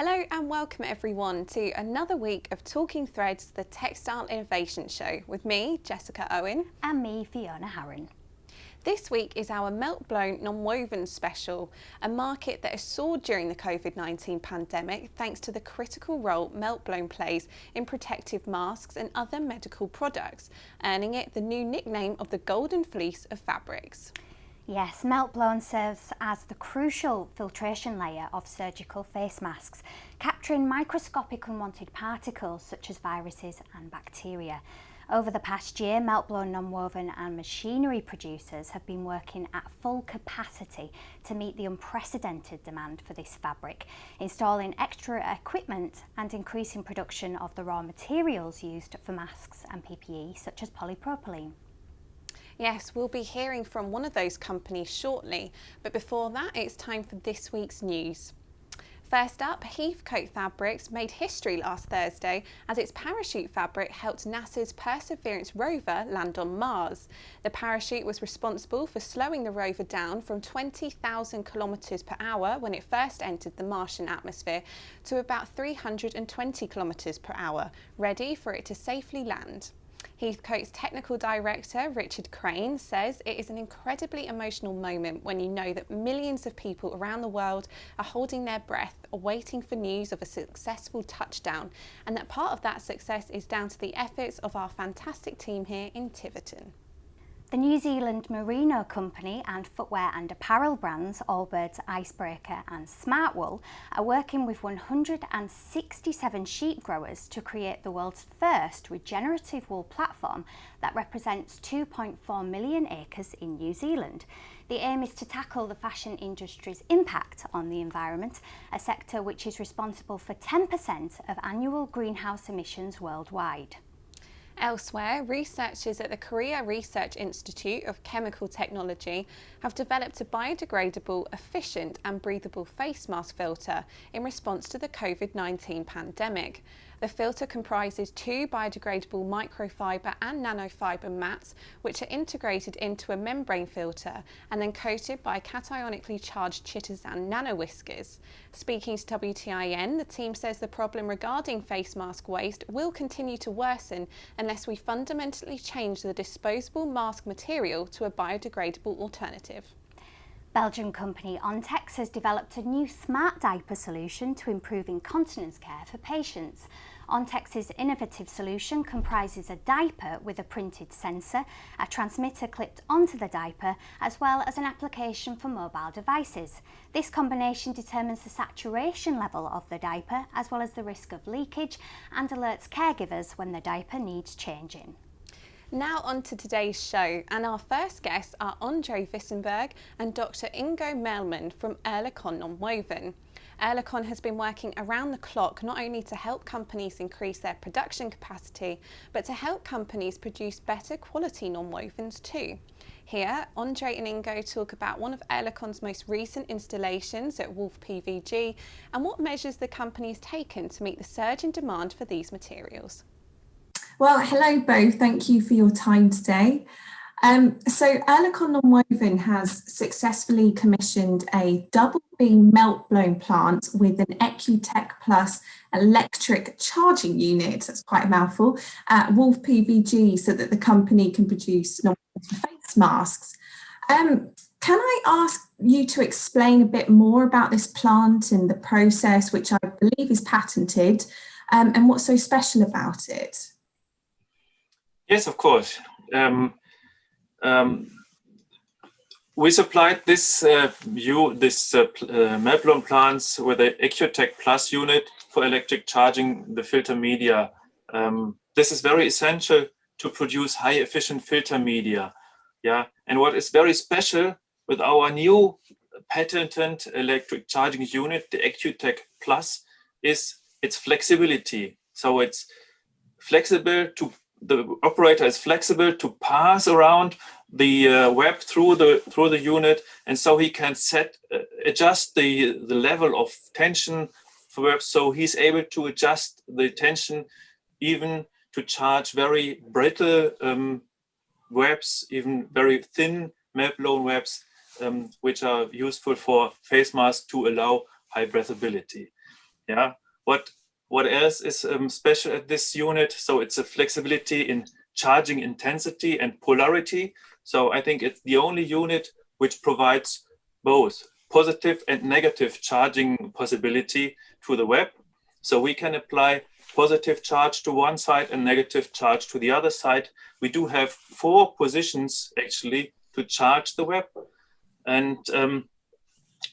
Hello and welcome everyone to another week of Talking Threads, the Textile Innovation Show with me, Jessica Owen. And me, Fiona Harron. This week is our Meltblown Nonwovens special, a market that has soared during the COVID-19 pandemic thanks to the critical role Meltblown plays in protective masks and other medical products, earning it the new nickname of the Golden Fleece of fabrics. Yes, Meltblown serves as the crucial filtration layer of surgical face masks, capturing microscopic unwanted particles such as viruses and bacteria. Over the past year, Meltblown nonwoven and machinery producers have been working at full capacity to meet the unprecedented demand for this fabric, installing extra equipment and increasing production of the raw materials used for masks and PPE, such as polypropylene. Yes, we'll be hearing from one of those companies shortly, but before that it's time for this week's news. First up, Heathcote Fabrics made history last Thursday as its parachute fabric helped NASA's Perseverance rover land on Mars. The parachute was responsible for slowing the rover down from 20,000 kilometres per hour when it first entered the Martian atmosphere to about 320 kilometres per hour, ready for it to safely land. Heathcote's technical director, Richard Crane, says it is an incredibly emotional moment when you know that millions of people around the world are holding their breath, waiting for news of a successful touchdown, and that part of that success is down to the efforts of our fantastic team here in Tiverton. The New Zealand Merino company and footwear and apparel brands Allbirds, Icebreaker and Smartwool are working with 167 sheep growers to create the world's first regenerative wool platform that represents 2.4 million acres in New Zealand. The aim is to tackle the fashion industry's impact on the environment, a sector which is responsible for 10% of annual greenhouse emissions worldwide. Elsewhere, researchers at the Korea Research Institute of Chemical Technology have developed a biodegradable, efficient and breathable face mask filter in response to the COVID-19 pandemic. The filter comprises two biodegradable microfiber and nanofiber mats which are integrated into a membrane filter and then coated by cationically charged chitosan nanowhiskers. Speaking to WTIN, the team says the problem regarding face mask waste will continue to worsen unless we fundamentally change the disposable mask material to a biodegradable alternative. Belgian company Ontex has developed a new smart diaper solution to improve incontinence care for patients. Ontex's innovative solution comprises a diaper with a printed sensor, a transmitter clipped onto the diaper, as well as an application for mobile devices. This combination determines the saturation level of the diaper, as well as the risk of leakage, and alerts caregivers when the diaper needs changing. Now on to today's show, and our first guests are Andre Vissenberg and Dr. Ingo Mehlmann from Erlecon Nonwoven. Erlecon has been working around the clock not only to help companies increase their production capacity, but to help companies produce better quality nonwovens too. Here, Andre and Ingo talk about one of Erlecon's most recent installations at Wolf PVG and what measures the company has taken to meet the surge in demand for these materials. Well, hello both. Thank you for your time today. So Erlecon Nonwoven has successfully commissioned a double beam melt blown plant with an EcuTech Plus electric charging unit, that's quite a mouthful, at Wolf PVG so that the company can produce face masks. Can I ask you to explain a bit more about this plant and the process, which I believe is patented, and what's so special about it? Yes, of course. We supplied this Meltblown plants with an EcuTech Plus unit for electric charging the filter media. This is very essential to produce high efficient filter media. Yeah, and what is very special with our new patented electric charging unit, the EcuTech Plus, is its flexibility. So it's flexible to the operator is flexible to pass around the web through the unit, and so he can adjust the level of tension for web, so he's able to adjust the tension even to charge very brittle webs, even very thin Meltblown webs, which are useful for face masks to allow high breathability. Yeah. What else is special at this unit? So it's a flexibility in charging intensity and polarity. So I think it's the only unit which provides both positive and negative charging possibility to the web. So we can apply positive charge to one side and negative charge to the other side. We do have 4 positions actually to charge the web, and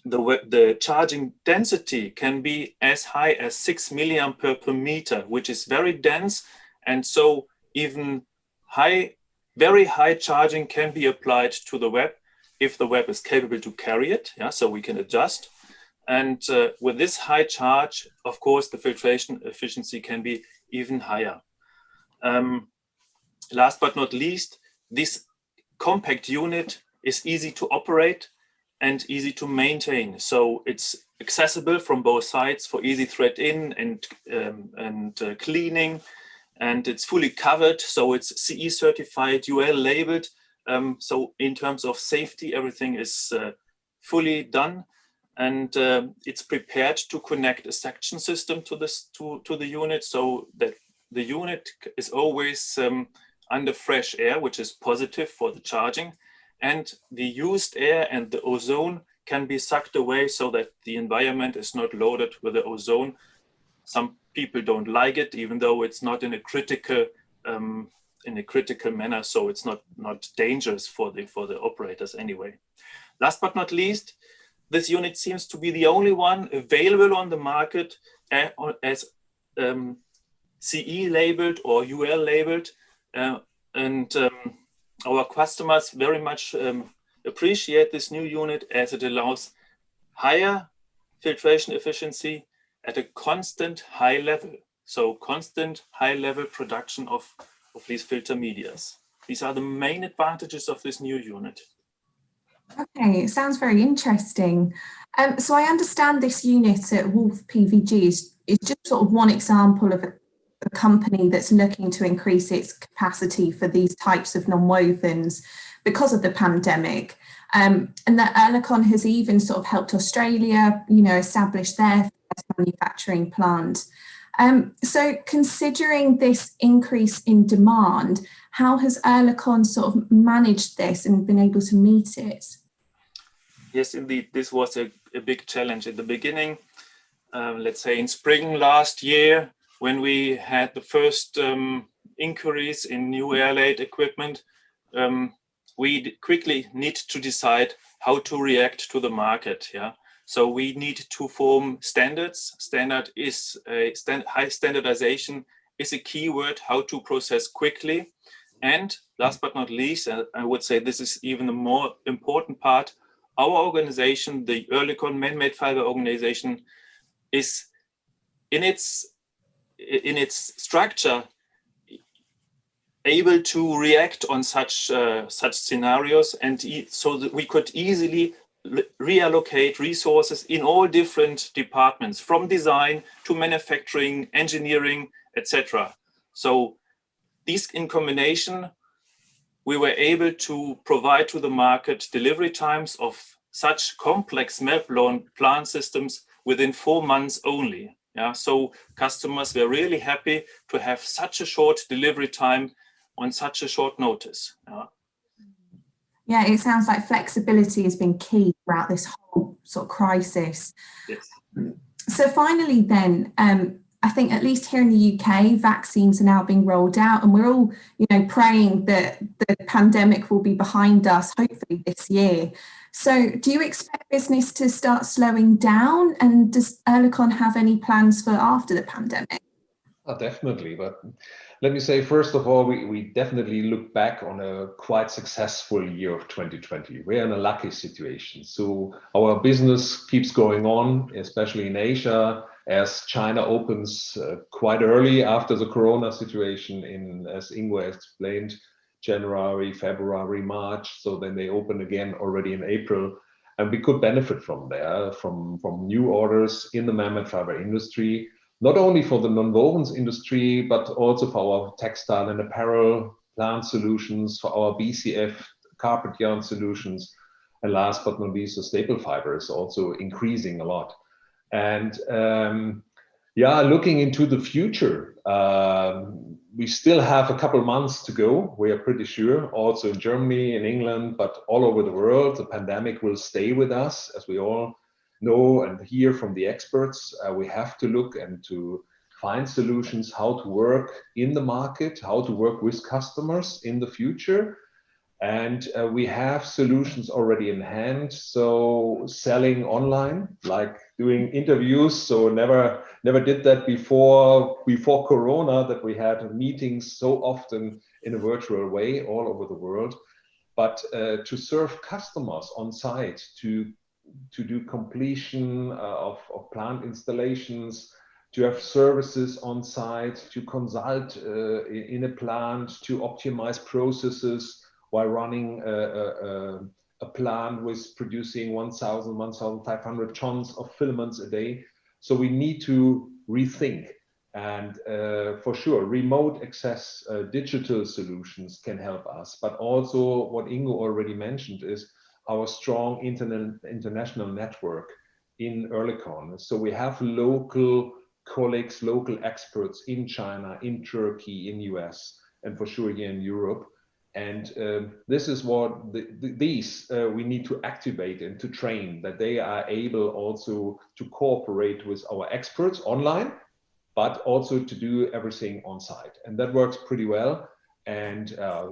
the charging density can be as high as 6 milliampere per meter, which is very dense, and so even very high charging can be applied to the web if the web is capable to carry it. Yeah, so we can adjust. And with this high charge, of course, the filtration efficiency can be even higher. Last but not least, this compact unit is easy to operate and easy to maintain. So it's accessible from both sides for easy thread in and cleaning, and it's fully covered. So it's CE certified, UL labeled. So in terms of safety, everything is fully done. And it's prepared to connect a suction system to the unit, so that the unit is always under fresh air, which is positive for the charging, and the used air and the ozone can be sucked away so that the environment is not loaded with the ozone. Some people don't like it, even though it's not in a critical manner, so it's not dangerous for the operators anyway. Last but not least, this unit seems to be the only one available on the market as CE labeled or UL labeled, and our customers very much appreciate this new unit as it allows higher filtration efficiency at a constant high level. So constant high level production of these filter medias. These are the main advantages of this new unit. Okay, it sounds very interesting. So I understand this unit at Wolf PVG is just sort of one example of a company that's looking to increase its capacity for these types of nonwovens because of the pandemic. And that Erlecon has even sort of helped Australia, establish their first manufacturing plant. So considering this increase in demand, how has Erlecon sort of managed this and been able to meet it? Yes, indeed, this was a big challenge in the beginning. Let's say in spring last year, when we had the first inquiries in new air-laid equipment, we quickly need to decide how to react to the market. Yeah, so we need to form standards. High standardization is a key word, how to process quickly. And last but not least, I would say this is even a more important part, our organization, the Erlecon Man-Made Fiber organization, is in its structure able to react on such scenarios, and so that we could easily reallocate resources in all different departments, from design to manufacturing, engineering, etc. So these in combination, we were able to provide to the market delivery times of such complex Meltblown plant systems within 4 months only. Yeah, so customers were really happy to have such a short delivery time on such a short notice. Yeah, it sounds like flexibility has been key throughout this whole sort of crisis. Yes. So finally then, I think at least here in the UK, vaccines are now being rolled out, and we're all, praying that the pandemic will be behind us, hopefully this year. So do you expect business to start slowing down, and does Erlecon have any plans for after the pandemic? Oh, definitely, but let me say, first of all, we definitely look back on a quite successful year of 2020. We're in a lucky situation. So our business keeps going on, especially in Asia, as China opens quite early after the Corona situation as Ingo explained, January, February, March. So then they open again already in April. And we could benefit from there, from new orders in the man-made fiber industry, not only for the nonwovens industry, but also for our textile and apparel plant solutions, for our BCF carpet yarn solutions, and last but not least, the staple fiber is also increasing a lot. And Yeah, looking into the future, we still have a couple months to go. We are pretty sure, also in Germany, in England, but all over the world, the pandemic will stay with us, as we all know and hear from the experts. We have to look and to find solutions how to work in the market, how to work with customers in the future. And we have solutions already in hand. So selling online, like doing interviews. So never did that before Corona, that we had meetings so often in a virtual way all over the world. But to serve customers on site, to do completion of plant installations, to have services on site, to consult in a plant, to optimize processes while running a plant with producing 1,500 tons of filaments a day. So we need to rethink. And for sure, remote access digital solutions can help us. But also what Ingo already mentioned is our strong international network in Erlecon. So we have local colleagues, local experts in China, in Turkey, in US, and for sure here in Europe. And this is what these we need to activate and to train, that they are able also to cooperate with our experts online, but also to do everything on site. And that works pretty well. And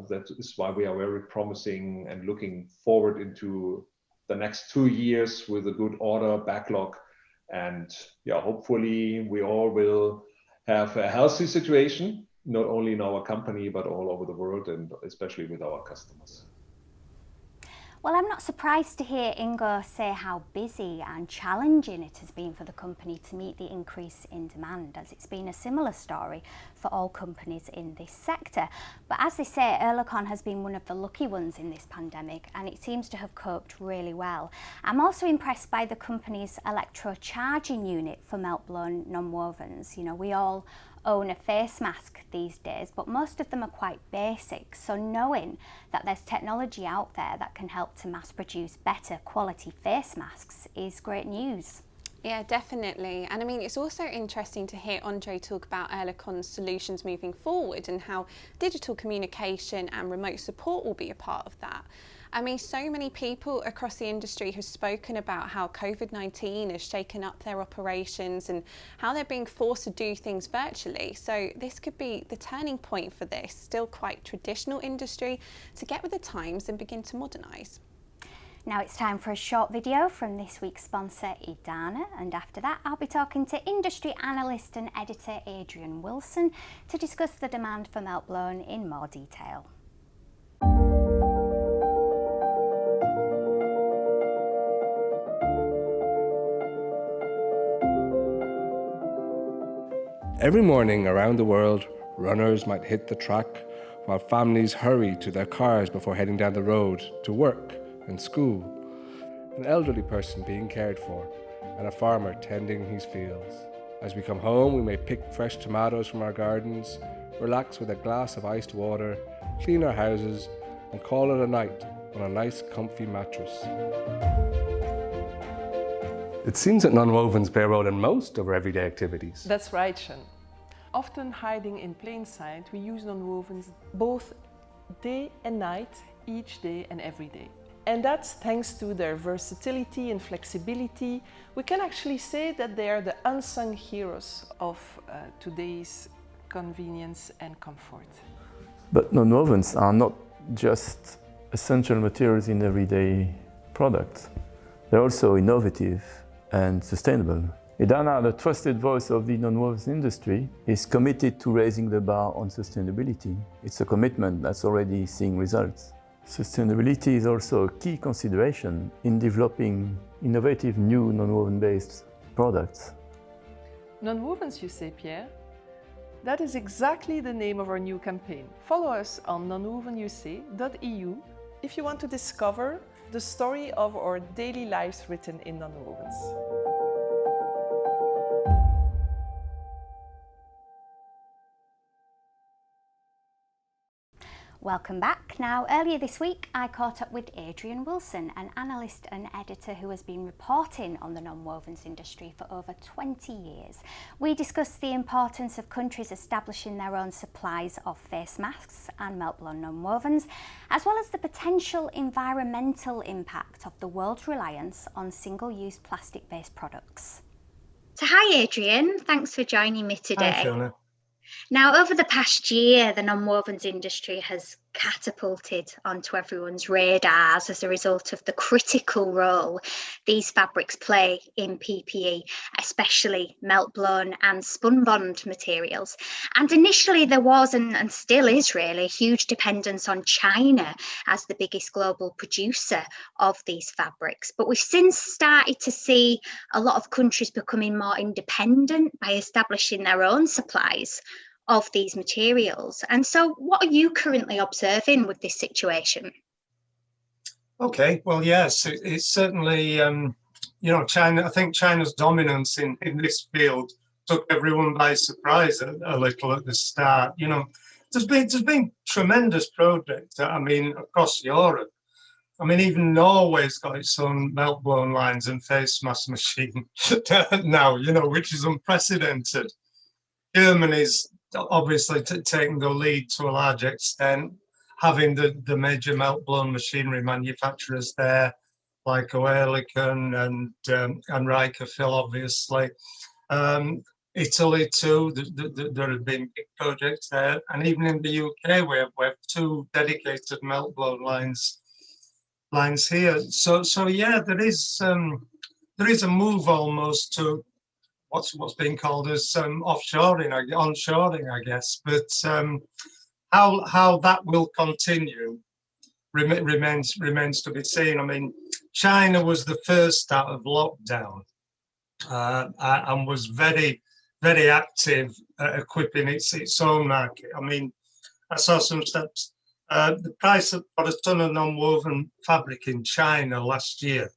that is why we are very promising and looking forward into the next 2 years with a good order backlog. And yeah, hopefully we all will have a healthy situation, not only in our company, but all over the world, and especially with our customers. Well, I'm not surprised to hear Ingo say how busy and challenging it has been for the company to meet the increase in demand, as it's been a similar story for all companies in this sector. But as they say, Erlecon has been one of the lucky ones in this pandemic, and it seems to have coped really well. I'm also impressed by the company's electro-charging unit for Meltblown Nonwovens. You know, we all own a face mask these days, but most of them are quite basic. So knowing that there's technology out there that can help to mass produce better quality face masks is great news. Yeah, definitely. And I mean, it's also interesting to hear Andre talk about Erlecon's solutions moving forward and how digital communication and remote support will be a part of that. I mean, so many people across the industry have spoken about how COVID-19 has shaken up their operations and how they're being forced to do things virtually. So this could be the turning point for this still quite traditional industry to get with the times and begin to modernise. Now it's time for a short video from this week's sponsor, Idana, and after that I'll be talking to industry analyst and editor Adrian Wilson to discuss the demand for Meltblown in more detail. Every morning around the world, runners might hit the track while families hurry to their cars before heading down the road to work and school. An elderly person being cared for and a farmer tending his fields. As we come home, we may pick fresh tomatoes from our gardens, relax with a glass of iced water, clean our houses and call it a night on a nice comfy mattress. It seems that nonwovens play a role in most of our everyday activities. That's right, Sean. Often hiding in plain sight, we use nonwovens both day and night, each day and every day. And that's thanks to their versatility and flexibility. We can actually say that they are the unsung heroes of today's convenience and comfort. But nonwovens are not just essential materials in everyday products. They're also innovative and sustainable. Idana, the trusted voice of the nonwovens industry, is committed to raising the bar on sustainability. It's a commitment that's already seeing results. Sustainability is also a key consideration in developing innovative new nonwoven-based products. Nonwovens, you say, Pierre? That is exactly the name of our new campaign. Follow us on nonwovenusa.eu if you want to discover the story of our daily lives written in nonwovens. Welcome back. Now, earlier this week, I caught up with Adrian Wilson, an analyst and editor who has been reporting on the nonwovens industry for over 20 years. We discussed the importance of countries establishing their own supplies of face masks and Meltblown nonwovens, as well as the potential environmental impact of the world's reliance on single-use plastic-based products. So hi Adrian, thanks for joining me today. Hi Fiona. Now, over the past year, the nonwovens industry has catapulted onto everyone's radars as a result of the critical role these fabrics play in PPE, especially melt-blown and spun-bond materials. And initially there was, and still is really, huge dependence on China as the biggest global producer of these fabrics. But we've since started to see a lot of countries becoming more independent by establishing their own supplies of these materials. And so what are you currently observing with this situation? Okay, well, yes, it's certainly, China, I think China's dominance in this field took everyone by surprise a little at the start. There's been tremendous projects, across Europe. Even Norway's got its own melt-blown lines and face mask machine now, which is unprecedented. Germany's obviously taking the lead to a large extent, having the major melt-blown machinery manufacturers there, like Erlecon and Reicherfil, obviously. Italy too, there have been big projects there, and even in the UK we have two dedicated melt-blown lines here. So yeah, there is a move almost to what's being called as onshoring, I guess. But how that will continue remains to be seen. China was the first out of lockdown and was very, very active at equipping its own market. I saw some steps. The price for a ton of non-woven fabric in China last year,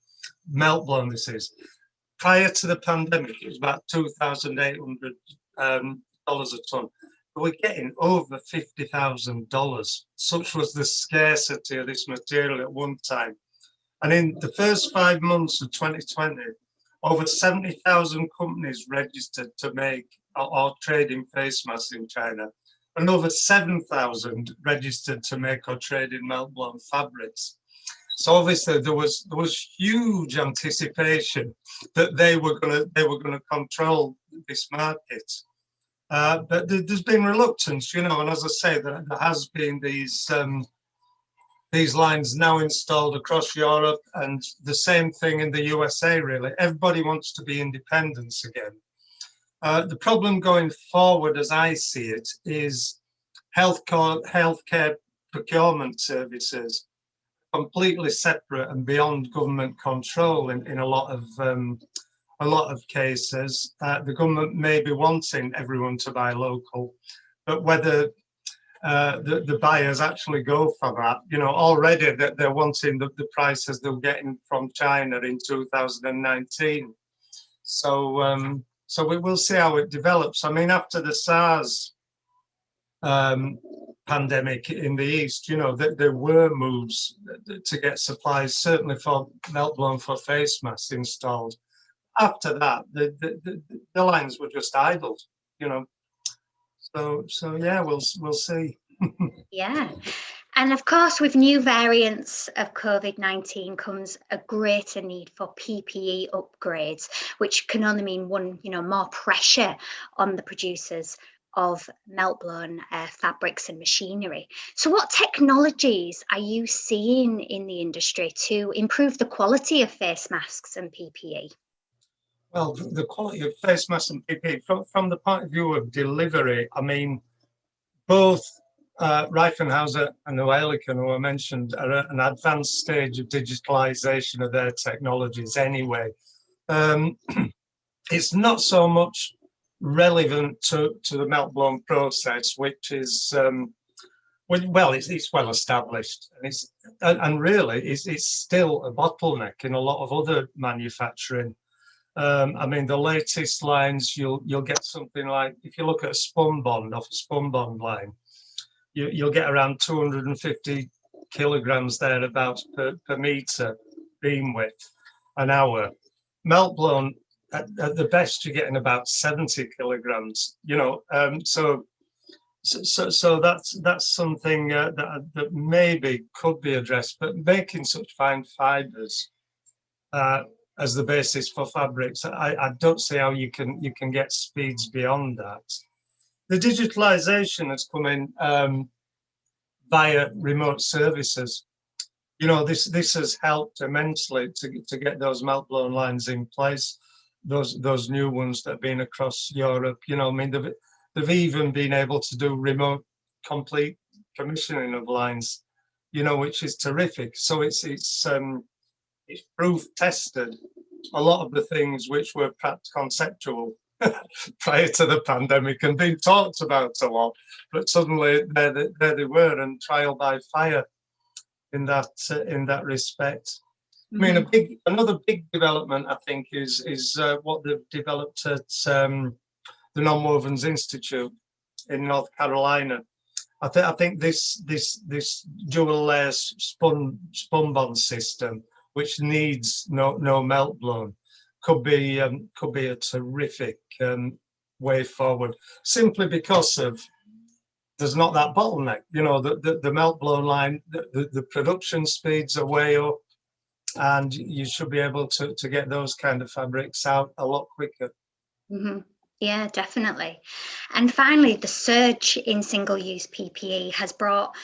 melt-blown this is, prior to the pandemic, it was about $2,800 a ton. But we're getting over $50,000. Such was the scarcity of this material at one time. And in the first 5 months of 2020, over 70,000 companies registered to make or trade in face masks in China, and over 7,000 registered to make or trade in melt-blown fabrics. So obviously there was huge anticipation that they were going to control this market, but there's been reluctance, and as I say, there has been these lines now installed across Europe, and the same thing in the USA. Really, everybody wants to be independent again. The problem going forward, as I see it, is healthcare procurement services completely separate and beyond government control in a lot of cases. The government may be wanting everyone to buy local, but whether the buyers actually go for that, already that they're wanting the prices they're getting from China in 2019. So we will see how it develops. After the SARS pandemic in the East, there were moves to get supplies, certainly for melt-blown for face masks installed. After that, the lines were just idled, So yeah, we'll see. Yeah. And of course, with new variants of COVID-19 comes a greater need for PPE upgrades, which can only mean more pressure on the producers of melt-blown fabrics and machinery. So what technologies are you seeing in the industry to improve the quality of face masks and PPE? Well, the quality of face masks and PPE, from the point of view of delivery, both Reifenhauser and Erlecon, who I mentioned, are at an advanced stage of digitalization of their technologies anyway. It's not so much relevant to the melt-blown process, which is it's well established, and really it's still a bottleneck in a lot of other manufacturing. The latest lines, you'll get something like, if you look at a spun bond line, you'll get around 250 kilograms thereabouts per meter beam width an hour. Meltblown, at the best, you're getting about 70 kilograms. So that's something that maybe could be addressed. But making such fine fibres as the basis for fabrics, I don't see how you can get speeds beyond that. The digitalization has come in via remote services. This has helped immensely to get those Meltblown lines in place. Those new ones that have been across Europe. They've even been able to do remote complete commissioning of lines, which is terrific. So it's proof tested a lot of the things which were perhaps conceptual prior to the pandemic and being talked about a lot, but suddenly there they were, and trial by fire in that respect. I mean, another big development, I think, is what they've developed at the Nonwovens Institute in North Carolina. I think this dual layer spun bond system, which needs no Meltblown, could be a terrific way forward, simply because of there's not that bottleneck. The Meltblown line, the production speeds are way up, and you should be able to get those kind of fabrics out a lot quicker. Mm-hmm. Yeah, definitely. And finally, the surge in single-use PPE has brought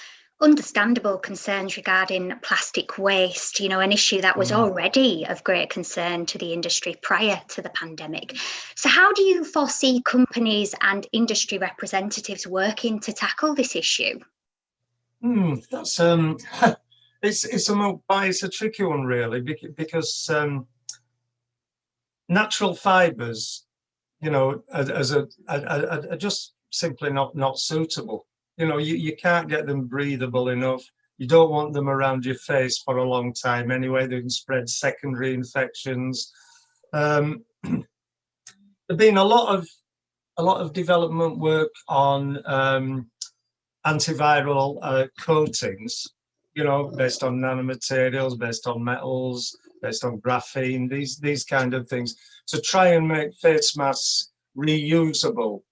understandable concerns regarding plastic waste, an issue that was already of great concern to the industry prior to the pandemic. So how do you foresee companies and industry representatives working to tackle this issue? That's it's a tricky one, really, because natural fibers, are just simply not suitable. You can't get them breathable enough. You don't want them around your face for a long time anyway. They can spread secondary infections. There's been a lot of development work on antiviral coatings, based on nanomaterials, based on metals, based on graphene, these kind of things, to try and make face masks reusable,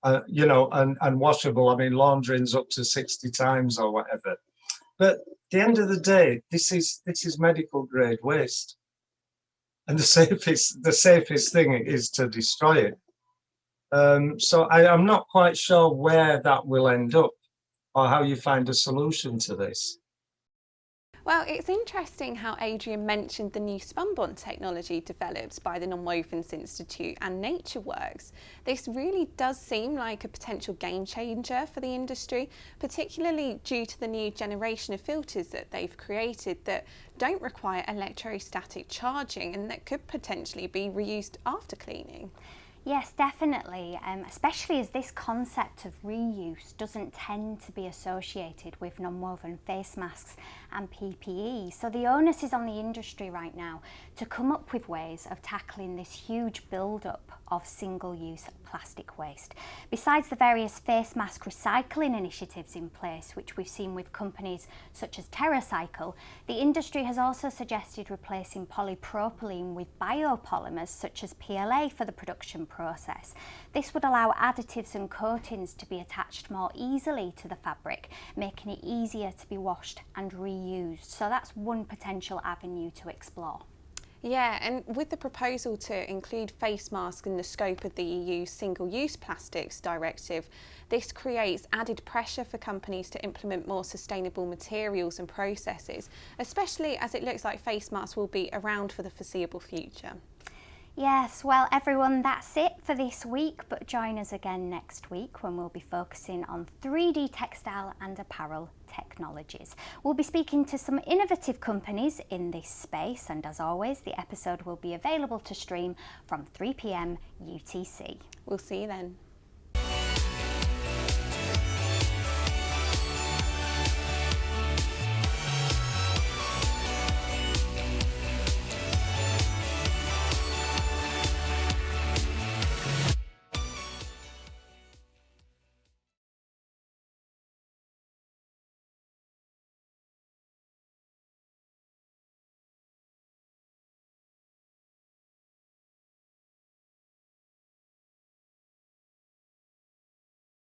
and washable. I mean, laundering's up to 60 times or whatever. But at the end of the day, this is medical grade waste, and the safest thing is to destroy it. So I'm not quite sure where that will end up, or how you find a solution to this. Well, it's interesting how Adrian mentioned the new spunbond technology developed by the Nonwovens Institute and NatureWorks. This really does seem like a potential game changer for the industry, particularly due to the new generation of filters that they've created that don't require electrostatic charging and that could potentially be reused after cleaning. Yes, definitely, especially as this concept of reuse doesn't tend to be associated with non-woven face masks and PPE. So the onus is on the industry right now to come up with ways of tackling this huge build-up of single-use plastic waste. Besides the various face mask recycling initiatives in place, which we've seen with companies such as TerraCycle, the industry has also suggested replacing polypropylene with biopolymers such as PLA for the production process. This would allow additives and coatings to be attached more easily to the fabric, making it easier to be washed and reused. So that's one potential avenue to explore. Yeah, and with the proposal to include face masks in the scope of the EU's Single-Use Plastics Directive, this creates added pressure for companies to implement more sustainable materials and processes, especially as it looks like face masks will be around for the foreseeable future. Yes, well everyone, that's it for this week, but join us again next week when we'll be focusing on 3D textile and apparel technologies. We'll be speaking to some innovative companies in this space, and as always, the episode will be available to stream from 3 p.m. UTC. We'll see you then.